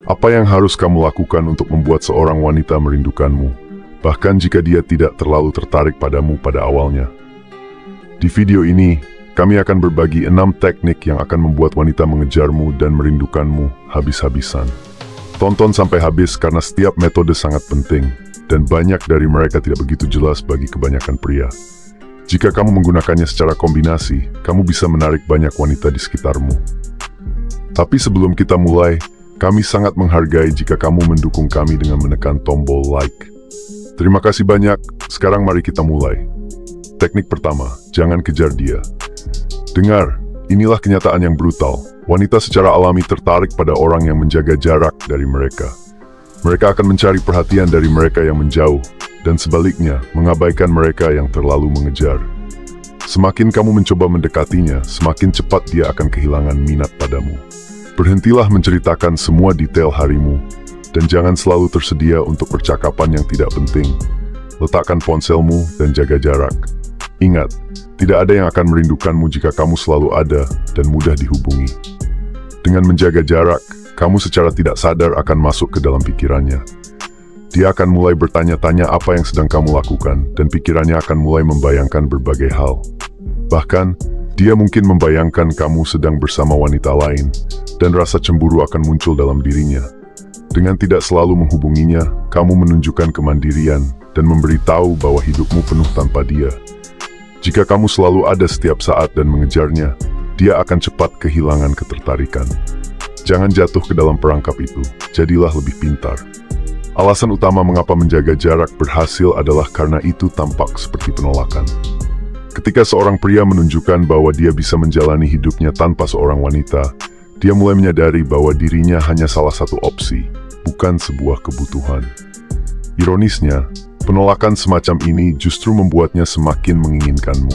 Apa yang harus kamu lakukan untuk membuat seorang wanita merindukanmu, bahkan jika dia tidak terlalu tertarik padamu pada awalnya? Di video ini, kami akan berbagi 6 teknik yang akan membuat wanita mengejarmu dan merindukanmu habis-habisan. Tonton sampai habis karena setiap metode sangat penting, dan banyak dari mereka tidak begitu jelas bagi kebanyakan pria. Jika kamu menggunakannya secara kombinasi, kamu bisa menarik banyak wanita di sekitarmu. Tapi sebelum kita mulai, kami sangat menghargai jika kamu mendukung kami dengan menekan tombol like. Terima kasih banyak, sekarang mari kita mulai. Teknik pertama, jangan kejar dia. Dengar, inilah kenyataan yang brutal. Wanita secara alami tertarik pada orang yang menjaga jarak dari mereka. Mereka akan mencari perhatian dari mereka yang menjauh, dan sebaliknya, mengabaikan mereka yang terlalu mengejar. Semakin kamu mencoba mendekatinya, semakin cepat dia akan kehilangan minat padamu. Berhentilah menceritakan semua detail harimu, dan jangan selalu tersedia untuk percakapan yang tidak penting. Letakkan ponselmu dan jaga jarak. Ingat, tidak ada yang akan merindukanmu jika kamu selalu ada dan mudah dihubungi. Dengan menjaga jarak, kamu secara tidak sadar akan masuk ke dalam pikirannya. Dia akan mulai bertanya-tanya apa yang sedang kamu lakukan, dan pikirannya akan mulai membayangkan berbagai hal. Bahkan, dia mungkin membayangkan kamu sedang bersama wanita lain, dan rasa cemburu akan muncul dalam dirinya. Dengan tidak selalu menghubunginya, kamu menunjukkan kemandirian dan memberitahu bahwa hidupmu penuh tanpa dia. Jika kamu selalu ada setiap saat dan mengejarnya, dia akan cepat kehilangan ketertarikan. Jangan jatuh ke dalam perangkap itu, jadilah lebih pintar. Alasan utama mengapa menjaga jarak berhasil adalah karena itu tampak seperti penolakan. Ketika seorang pria menunjukkan bahwa dia bisa menjalani hidupnya tanpa seorang wanita, dia mulai menyadari bahwa dirinya hanya salah satu opsi, bukan sebuah kebutuhan. Ironisnya, penolakan semacam ini justru membuatnya semakin menginginkanmu.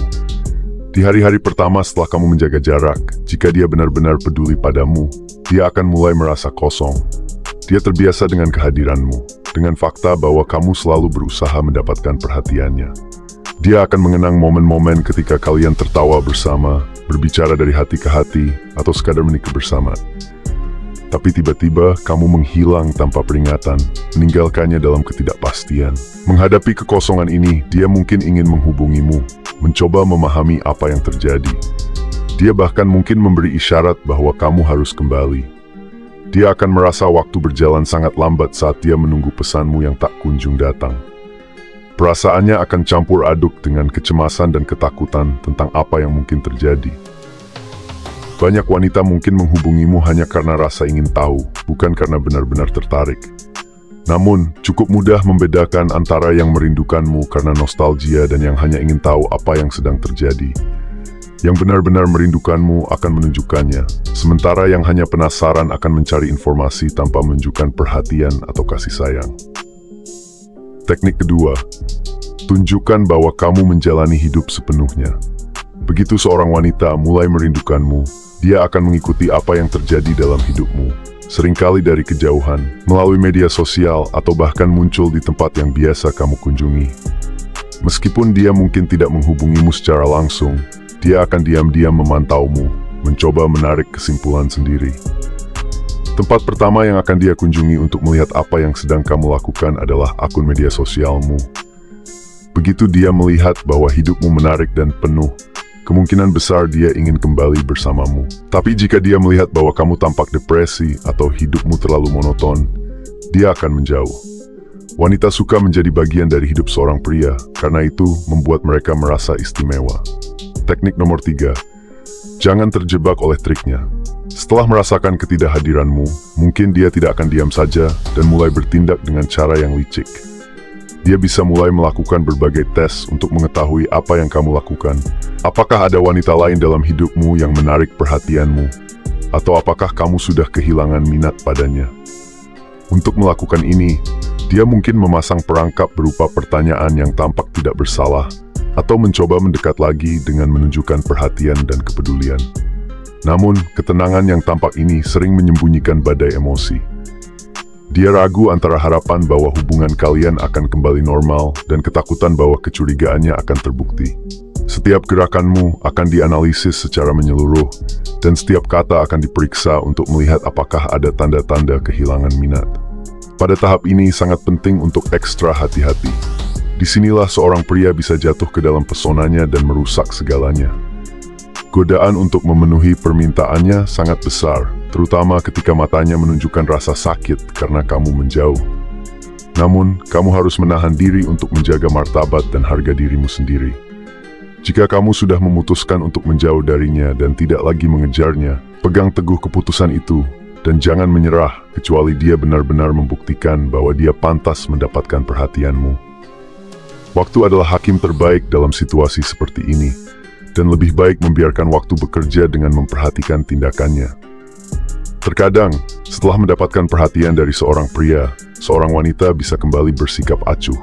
Di hari-hari pertama setelah kamu menjaga jarak, jika dia benar-benar peduli padamu, dia akan mulai merasa kosong. Dia terbiasa dengan kehadiranmu, dengan fakta bahwa kamu selalu berusaha mendapatkan perhatiannya. Dia akan mengenang momen-momen ketika kalian tertawa bersama, berbicara dari hati ke hati, atau sekadar menikah bersama. Tapi tiba-tiba kamu menghilang tanpa peringatan, meninggalkannya dalam ketidakpastian. Menghadapi kekosongan ini, dia mungkin ingin menghubungimu, mencoba memahami apa yang terjadi. Dia bahkan mungkin memberi isyarat bahwa kamu harus kembali. Dia akan merasa waktu berjalan sangat lambat saat dia menunggu pesanmu yang tak kunjung datang. Perasaannya akan campur aduk dengan kecemasan dan ketakutan tentang apa yang mungkin terjadi. Banyak wanita mungkin menghubungimu hanya karena rasa ingin tahu, bukan karena benar-benar tertarik. Namun, cukup mudah membedakan antara yang merindukanmu karena nostalgia dan yang hanya ingin tahu apa yang sedang terjadi. Yang benar-benar merindukanmu akan menunjukkannya, sementara yang hanya penasaran akan mencari informasi tanpa menunjukkan perhatian atau kasih sayang. Teknik kedua, tunjukkan bahwa kamu menjalani hidup sepenuhnya. Begitu seorang wanita mulai merindukanmu, dia akan mengikuti apa yang terjadi dalam hidupmu, seringkali dari kejauhan, melalui media sosial, atau bahkan muncul di tempat yang biasa kamu kunjungi. Meskipun dia mungkin tidak menghubungimu secara langsung, dia akan diam-diam memantaumu, mencoba menarik kesimpulan sendiri. Tempat pertama yang akan dia kunjungi untuk melihat apa yang sedang kamu lakukan adalah akun media sosialmu. Begitu dia melihat bahwa hidupmu menarik dan penuh, kemungkinan besar dia ingin kembali bersamamu. Tapi jika dia melihat bahwa kamu tampak depresi atau hidupmu terlalu monoton, dia akan menjauh. Wanita suka menjadi bagian dari hidup seorang pria, karena itu membuat mereka merasa istimewa. Teknik nomor 3, jangan terjebak oleh triknya. Setelah merasakan ketidakhadiranmu, mungkin dia tidak akan diam saja dan mulai bertindak dengan cara yang licik. Dia bisa mulai melakukan berbagai tes untuk mengetahui apa yang kamu lakukan. Apakah ada wanita lain dalam hidupmu yang menarik perhatianmu? Atau apakah kamu sudah kehilangan minat padanya? Untuk melakukan ini, dia mungkin memasang perangkap berupa pertanyaan yang tampak tidak bersalah, atau mencoba mendekat lagi dengan menunjukkan perhatian dan kepedulian. Namun, ketenangan yang tampak ini sering menyembunyikan badai emosi. Dia ragu antara harapan bahwa hubungan kalian akan kembali normal dan ketakutan bahwa kecurigaannya akan terbukti. Setiap gerakanmu akan dianalisis secara menyeluruh, dan setiap kata akan diperiksa untuk melihat apakah ada tanda-tanda kehilangan minat. Pada tahap ini sangat penting untuk ekstra hati-hati. Disinilah seorang pria bisa jatuh ke dalam pesonanya dan merusak segalanya. Godaan untuk memenuhi permintaannya sangat besar, terutama ketika matanya menunjukkan rasa sakit karena kamu menjauh. Namun, kamu harus menahan diri untuk menjaga martabat dan harga dirimu sendiri. Jika kamu sudah memutuskan untuk menjauh darinya dan tidak lagi mengejarnya, pegang teguh keputusan itu dan jangan menyerah kecuali dia benar-benar membuktikan bahwa dia pantas mendapatkan perhatianmu. Waktu adalah hakim terbaik dalam situasi seperti ini, dan lebih baik membiarkan waktu bekerja dengan memperhatikan tindakannya. Terkadang, setelah mendapatkan perhatian dari seorang pria, seorang wanita bisa kembali bersikap acuh.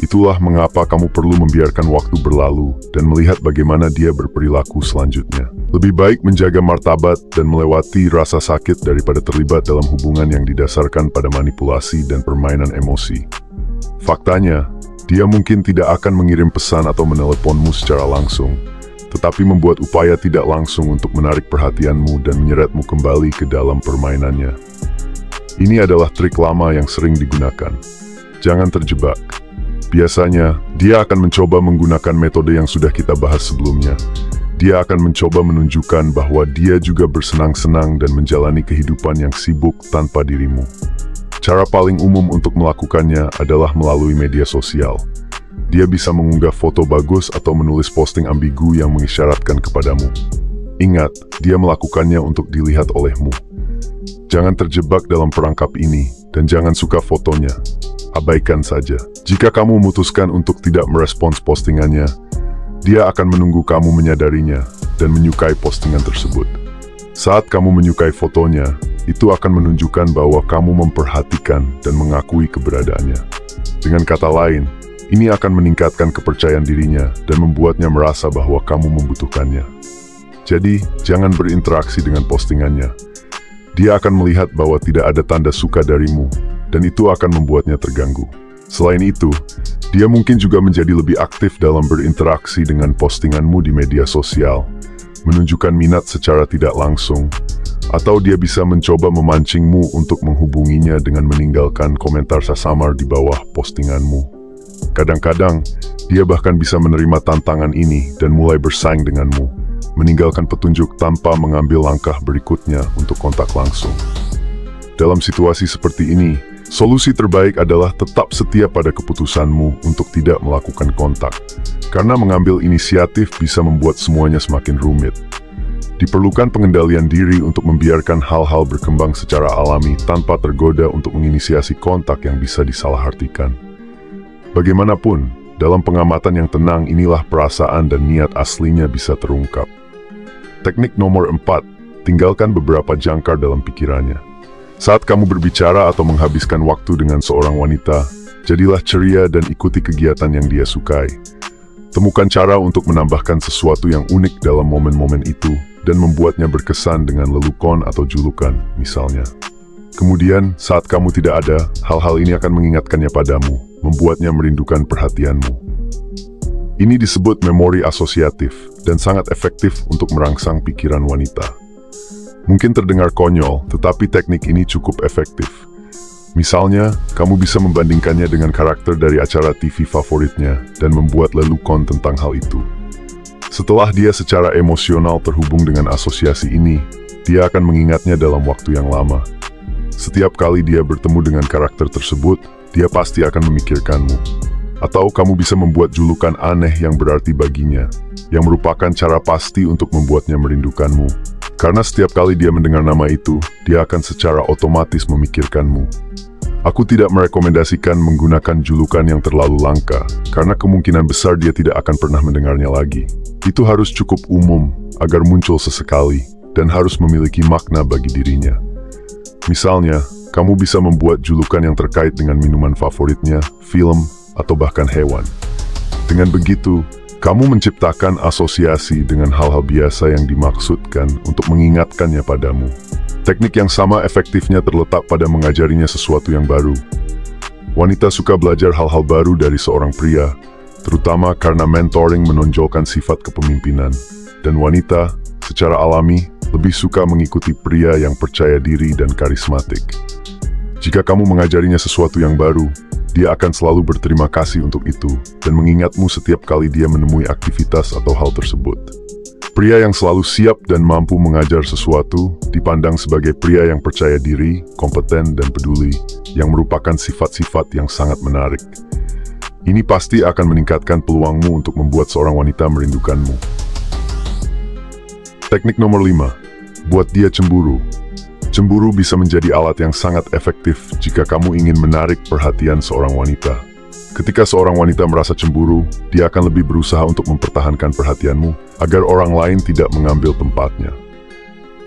Itulah mengapa kamu perlu membiarkan waktu berlalu dan melihat bagaimana dia berperilaku selanjutnya. Lebih baik menjaga martabat dan melewati rasa sakit daripada terlibat dalam hubungan yang didasarkan pada manipulasi dan permainan emosi. Faktanya, dia mungkin tidak akan mengirim pesan atau meneleponmu secara langsung, tetapi membuat upaya tidak langsung untuk menarik perhatianmu dan menyeretmu kembali ke dalam permainannya. Ini adalah trik lama yang sering digunakan. Jangan terjebak. Biasanya, dia akan mencoba menggunakan metode yang sudah kita bahas sebelumnya. Dia akan mencoba menunjukkan bahwa dia juga bersenang-senang dan menjalani kehidupan yang sibuk tanpa dirimu. Cara paling umum untuk melakukannya adalah melalui media sosial. Dia bisa mengunggah foto bagus atau menulis posting ambigu yang mengisyaratkan kepadamu. Ingat, dia melakukannya untuk dilihat olehmu. Jangan terjebak dalam perangkap ini, dan jangan suka fotonya. Abaikan saja. Jika kamu memutuskan untuk tidak merespons postingannya, dia akan menunggu kamu menyadarinya dan menyukai postingan tersebut. Saat kamu menyukai fotonya, itu akan menunjukkan bahwa kamu memperhatikan dan mengakui keberadaannya. Dengan kata lain, ini akan meningkatkan kepercayaan dirinya dan membuatnya merasa bahwa kamu membutuhkannya. Jadi, jangan berinteraksi dengan postingannya. Dia akan melihat bahwa tidak ada tanda suka darimu, dan itu akan membuatnya terganggu. Selain itu, dia mungkin juga menjadi lebih aktif dalam berinteraksi dengan postinganmu di media sosial, menunjukkan minat secara tidak langsung, atau dia bisa mencoba memancingmu untuk menghubunginya dengan meninggalkan komentar samar di bawah postinganmu. Kadang-kadang, dia bahkan bisa menerima tantangan ini dan mulai bersaing denganmu, meninggalkan petunjuk tanpa mengambil langkah berikutnya untuk kontak langsung. Dalam situasi seperti ini, solusi terbaik adalah tetap setia pada keputusanmu untuk tidak melakukan kontak, karena mengambil inisiatif bisa membuat semuanya semakin rumit. Diperlukan pengendalian diri untuk membiarkan hal-hal berkembang secara alami tanpa tergoda untuk menginisiasi kontak yang bisa disalahartikan. Bagaimanapun, dalam pengamatan yang tenang inilah perasaan dan niat aslinya bisa terungkap. Teknik nomor 4, tinggalkan beberapa jangkar dalam pikirannya. Saat kamu berbicara atau menghabiskan waktu dengan seorang wanita, jadilah ceria dan ikuti kegiatan yang dia sukai. Temukan cara untuk menambahkan sesuatu yang unik dalam momen-momen itu, dan membuatnya berkesan dengan lelukon atau julukan, misalnya. Kemudian, saat kamu tidak ada, hal-hal ini akan mengingatkannya padamu, membuatnya merindukan perhatianmu. Ini disebut memori asosiatif, dan sangat efektif untuk merangsang pikiran wanita. Mungkin terdengar konyol, tetapi teknik ini cukup efektif. Misalnya, kamu bisa membandingkannya dengan karakter dari acara TV favoritnya, dan membuat lelukon tentang hal itu. Setelah dia secara emosional terhubung dengan asosiasi ini, dia akan mengingatnya dalam waktu yang lama. Setiap kali dia bertemu dengan karakter tersebut, dia pasti akan memikirkanmu. Atau kamu bisa membuat julukan aneh yang berarti baginya, yang merupakan cara pasti untuk membuatnya merindukanmu. Karena setiap kali dia mendengar nama itu, dia akan secara otomatis memikirkanmu. Aku tidak merekomendasikan menggunakan julukan yang terlalu langka, karena kemungkinan besar dia tidak akan pernah mendengarnya lagi. Itu harus cukup umum, agar muncul sesekali, dan harus memiliki makna bagi dirinya. Misalnya, kamu bisa membuat julukan yang terkait dengan minuman favoritnya, film, atau bahkan hewan. Dengan begitu, kamu menciptakan asosiasi dengan hal-hal biasa yang dimaksudkan untuk mengingatkannya padamu. Teknik yang sama efektifnya terletak pada mengajarinya sesuatu yang baru. Wanita suka belajar hal-hal baru dari seorang pria, terutama karena mentoring menonjolkan sifat kepemimpinan, dan wanita secara alami lebih suka mengikuti pria yang percaya diri dan karismatik. Jika kamu mengajarinya sesuatu yang baru, dia akan selalu berterima kasih untuk itu dan mengingatmu setiap kali dia menemui aktivitas atau hal tersebut. Pria yang selalu siap dan mampu mengajar sesuatu dipandang sebagai pria yang percaya diri, kompeten, dan peduli, yang merupakan sifat-sifat yang sangat menarik. Ini pasti akan meningkatkan peluangmu untuk membuat seorang wanita merindukanmu. Teknik nomor 5. Buat dia cemburu. Cemburu bisa menjadi alat yang sangat efektif jika kamu ingin menarik perhatian seorang wanita. Ketika seorang wanita merasa cemburu, dia akan lebih berusaha untuk mempertahankan perhatianmu agar orang lain tidak mengambil tempatnya.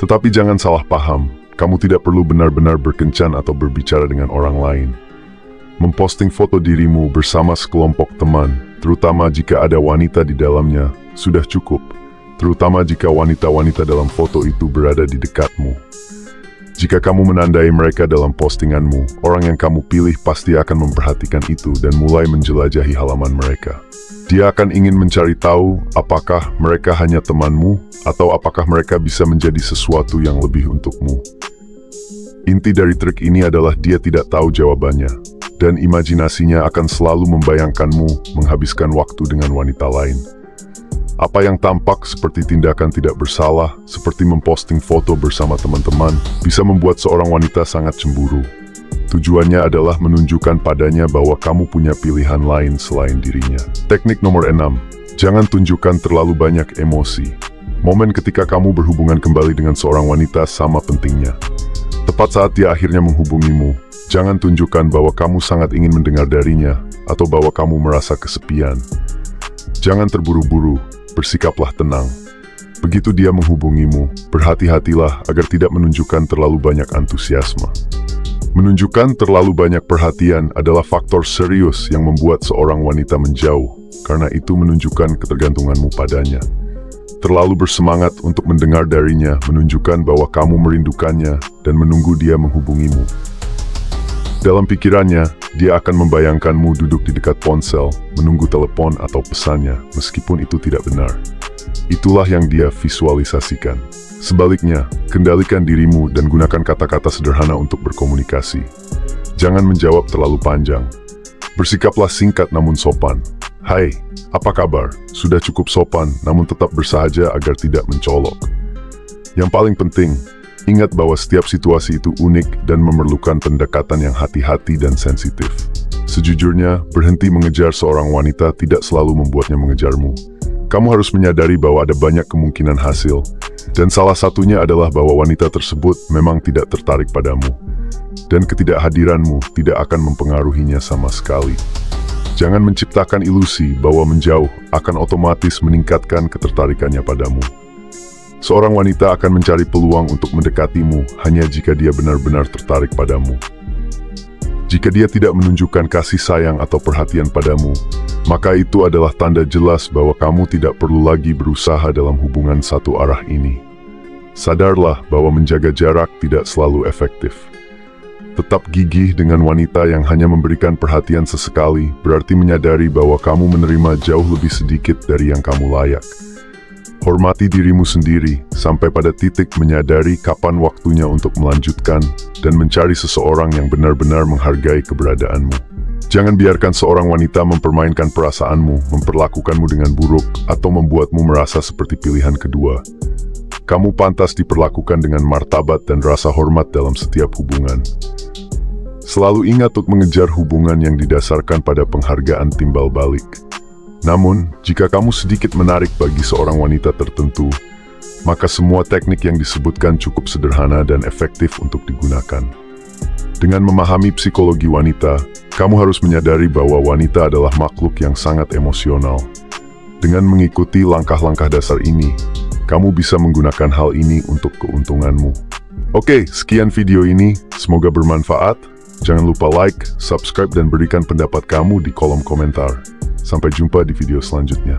Tetapi jangan salah paham, kamu tidak perlu benar-benar berkencan atau berbicara dengan orang lain. Memposting foto dirimu bersama sekelompok teman, terutama jika ada wanita di dalamnya, sudah cukup, terutama jika wanita-wanita dalam foto itu berada di dekatmu. Jika kamu menandai mereka dalam postinganmu, orang yang kamu pilih pasti akan memperhatikan itu dan mulai menjelajahi halaman mereka. Dia akan ingin mencari tahu apakah mereka hanya temanmu atau apakah mereka bisa menjadi sesuatu yang lebih untukmu. Inti dari trik ini adalah dia tidak tahu jawabannya, dan imajinasinya akan selalu membayangkanmu menghabiskan waktu dengan wanita lain. Apa yang tampak seperti tindakan tidak bersalah, seperti memposting foto bersama teman-teman, bisa membuat seorang wanita sangat cemburu. Tujuannya adalah menunjukkan padanya bahwa kamu punya pilihan lain selain dirinya. Teknik nomor 6. Jangan tunjukkan terlalu banyak emosi. Momen ketika kamu berhubungan kembali dengan seorang wanita sama pentingnya. Tepat saat dia akhirnya menghubungimu, jangan tunjukkan bahwa kamu sangat ingin mendengar darinya, atau bahwa kamu merasa kesepian. Jangan terburu-buru. Bersikaplah tenang. Begitu dia menghubungimu, berhati-hatilah agar tidak menunjukkan terlalu banyak antusiasme. Menunjukkan terlalu banyak perhatian adalah faktor serius yang membuat seorang wanita menjauh, karena itu menunjukkan ketergantunganmu padanya. Terlalu bersemangat untuk mendengar darinya menunjukkan bahwa kamu merindukannya dan menunggu dia menghubungimu. Dalam pikirannya, dia akan membayangkanmu duduk di dekat ponsel, menunggu telepon atau pesannya, meskipun itu tidak benar. Itulah yang dia visualisasikan. Sebaliknya, kendalikan dirimu dan gunakan kata-kata sederhana untuk berkomunikasi. Jangan menjawab terlalu panjang. Bersikaplah singkat namun sopan. Hai, apa kabar? Sudah cukup sopan, namun tetap bersahaja agar tidak mencolok. Yang paling penting, ingat bahwa setiap situasi itu unik dan memerlukan pendekatan yang hati-hati dan sensitif. Sejujurnya, berhenti mengejar seorang wanita tidak selalu membuatnya mengejarmu. Kamu harus menyadari bahwa ada banyak kemungkinan hasil, dan salah satunya adalah bahwa wanita tersebut memang tidak tertarik padamu, dan ketidakhadiranmu tidak akan mempengaruhinya sama sekali. Jangan menciptakan ilusi bahwa menjauh akan otomatis meningkatkan ketertarikannya padamu. Seorang wanita akan mencari peluang untuk mendekatimu hanya jika dia benar-benar tertarik padamu. Jika dia tidak menunjukkan kasih sayang atau perhatian padamu, maka itu adalah tanda jelas bahwa kamu tidak perlu lagi berusaha dalam hubungan satu arah ini. Sadarlah bahwa menjaga jarak tidak selalu efektif. Tetap gigih dengan wanita yang hanya memberikan perhatian sesekali, berarti menyadari bahwa kamu menerima jauh lebih sedikit dari yang kamu layak. Hormati dirimu sendiri, sampai pada titik menyadari kapan waktunya untuk melanjutkan, dan mencari seseorang yang benar-benar menghargai keberadaanmu. Jangan biarkan seorang wanita mempermainkan perasaanmu, memperlakukanmu dengan buruk, atau membuatmu merasa seperti pilihan kedua. Kamu pantas diperlakukan dengan martabat dan rasa hormat dalam setiap hubungan. Selalu ingat untuk mengejar hubungan yang didasarkan pada penghargaan timbal balik. Namun, jika kamu sedikit menarik bagi seorang wanita tertentu, maka semua teknik yang disebutkan cukup sederhana dan efektif untuk digunakan. Dengan memahami psikologi wanita, kamu harus menyadari bahwa wanita adalah makhluk yang sangat emosional. Dengan mengikuti langkah-langkah dasar ini, kamu bisa menggunakan hal ini untuk keuntunganmu. Oke, sekian video ini, semoga bermanfaat. Jangan lupa like, subscribe, dan berikan pendapat kamu di kolom komentar. Sampai jumpa di video selanjutnya.